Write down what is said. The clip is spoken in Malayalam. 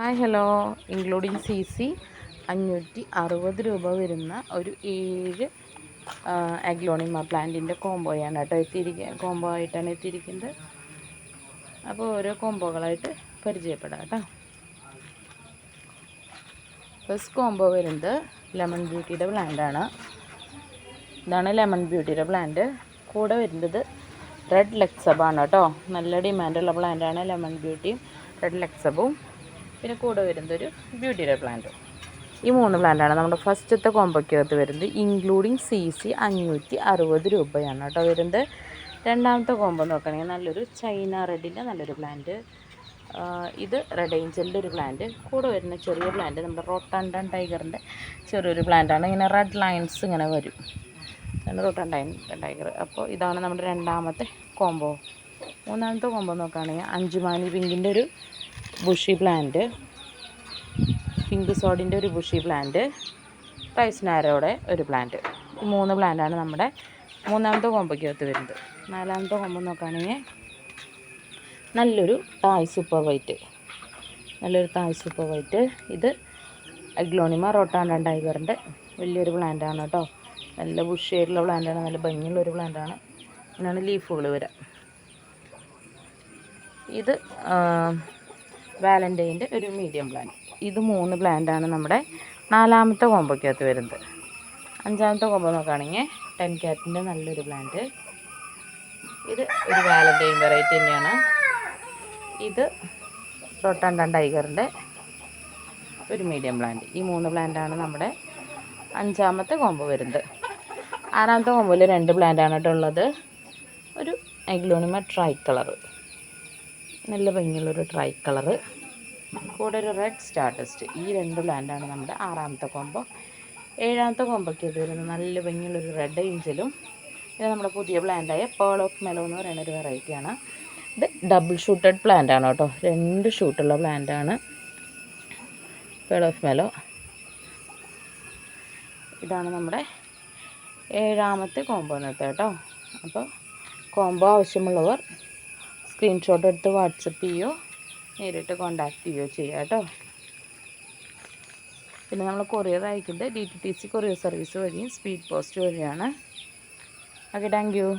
Hi hello, including C C 560 രൂപ വരുന്ന ഒരു 7 അഗ്ലോണിമ പ്ലാന്റിൻ്റെ കോംബോയാണ് കേട്ടോ കോംബോ ആയിട്ടാണ് എത്തിയിരിക്കുന്നത്. അപ്പോൾ ഓരോ കോംബോകളായിട്ട് പരിചയപ്പെടാം കേട്ടോ. ഫസ്റ്റ് കോംബോ വരുന്നത് ലെമൺ ബ്യൂട്ടിയുടെ പ്ലാന്റാണ്. ഇതാണ് ലെമൺ ബ്യൂട്ടിയുടെ പ്ലാന്റ്. കൂടെ വരുന്നത് റെഡ് ലെക്സബാണ് കേട്ടോ. നല്ല ഡിമാൻഡുള്ള പ്ലാന്റാണ് ലെമൺ ബ്യൂട്ടിയും റെഡ് ലെക്സബും. പിന്നെ കൂടെ വരുന്നതൊരു ബ്യൂട്ടിയുടെ പ്ലാന്റ്. ഈ 3 പ്ലാന്റാണ് നമ്മുടെ ഫസ്റ്റത്തെ കോംബോയ്ക്കകത്ത് വരുന്നത്. ഇൻക്ലൂഡിങ് സി സി 560 രൂപയാണ് കേട്ടോ വരുന്നത്. രണ്ടാമത്തെ കോംബോ നോക്കുകയാണെങ്കിൽ നല്ലൊരു ചൈന റെഡിൻ്റെ നല്ലൊരു പ്ലാന്റ്. ഇത് റെഡ് ഏഞ്ചലിൻ്റെ ഒരു പ്ലാന്റ്. കൂടെ വരുന്ന ചെറിയ പ്ലാന്റ് നമ്മുടെ റോട്ടാൻഡൻ ടൈഗറിൻ്റെ ചെറിയൊരു പ്ലാന്റാണ്. ഇങ്ങനെ റെഡ് ലൈൻസ് ഇങ്ങനെ വരും, റോട്ടാൻഡൻ ടൈഗർ. അപ്പോൾ ഇതാണ് നമ്മുടെ രണ്ടാമത്തെ കോംബോ. മൂന്നാമത്തെ കോംബോ നോക്കുകയാണെങ്കിൽ അഞ്ചുമാനി പിങ്കിൻ്റെ ഒരു ബുഷി പ്ലാന്റ്, പിങ്ക് സോഡിൻ്റെ ഒരു ബുഷി പ്ലാന്റ്, റൈസ് നാരോയുടെ ഒരു പ്ലാന്റ്. ഈ 3 പ്ലാന്റാണ് നമ്മുടെ മൂന്നാമത്തെ കോംബോയ്ക്കകത്ത് വരുന്നത്. നാലാമത്തെ കോംബോ നോക്കുകയാണെങ്കിൽ നല്ലൊരു തായ് സൂപ്പർ വൈറ്റ്, ഇത് അഗ്ലോണിമ റോട്ടാൻഡൻ ടൈഗറിൻ്റെ വലിയൊരു പ്ലാന്റാണ് കേട്ടോ. നല്ല ബുഷി ആയിട്ടുള്ള പ്ലാന്റാണ്, നല്ല ഭംഗിയുള്ളൊരു പ്ലാന്റാണ്. ഇങ്ങനെയാണ് ലീഫുകൾ വരിക. ഇത് വാലൻ്റൈൻ്റെ ഒരു മീഡിയം പ്ലാന്റ്. ഇത് 3 പ്ലാന്റാണ് നമ്മുടെ നാലാമത്തെ കോംബോയ്ക്കകത്ത് വരുന്നത്. അഞ്ചാമത്തെ കോംബോ നോക്കുകയാണെങ്കിൽ 10 ക്യാറ്റിൻ്റെ നല്ലൊരു പ്ലാന്റ്. ഇത് ഒരു വാലൻ്റൈൻ വെറൈറ്റി തന്നെയാണ്. ഇത് റോട്ടാൻഡൻ ടൈഗറിൻ്റെ ഒരു മീഡിയം പ്ലാന്റ്. ഈ 3 പ്ലാന്റാണ് നമ്മുടെ അഞ്ചാമത്തെ കോംബോ വരുന്നത്. ആറാമത്തെ കോംബോയിൽ 2 പ്ലാന്റാണ് കേട്ടോ ഉള്ളത്. ഒരു അഗ്ലോണിമ ട്രൈ കളറ്, നല്ല ഭംഗിയുള്ളൊരു ട്രൈ കളറ്, കൂടെ ഒരു റെഡ് സ്റ്റാർട്ടസ്റ്റ്. ഈ 2 പ്ലാന്റാണ് നമ്മുടെ ആറാമത്തെ കോംബോ. ഏഴാമത്തെ കോംബോയ്ക്ക് ഇത് വരുന്നത് നല്ല ഭംഗിയുള്ളൊരു റെഡ് ഏഞ്ചലും പിന്നെ നമ്മുടെ പുതിയ പ്ലാന്റായ പേൾ ഓഫ് മെലോ എന്ന് പറയുന്ന ഒരു വെറൈറ്റിയാണ്. ഇത് ഡബിൾ ഷൂട്ടഡ് പ്ലാന്റാണ് കേട്ടോ, 2 ഷൂട്ടുള്ള പ്ലാന്റാണ് പേൾ ഓഫ് മെലോ. ഇതാണ് നമ്മുടെ ഏഴാമത്തെ കോംബോ എന്നത്തെ കേട്ടോ. അപ്പോൾ കോംബോ ആവശ്യമുള്ളവർ സ്ക്രീൻഷോട്ട് എടുത്ത് വാട്സപ്പ് ചെയ്യുകയോ നേരിട്ട് കോൺടാക്റ്റ് ചെയ്യുകയോ ചെയ്യുക കേട്ടോ. പിന്നെ നമ്മൾ കൊറിയർ അയക്കുന്നത് DTTC കൊറിയർ സർവീസ് വഴിയും സ്പീഡ് പോസ്റ്റ് വഴിയാണ്. Okay, thank you.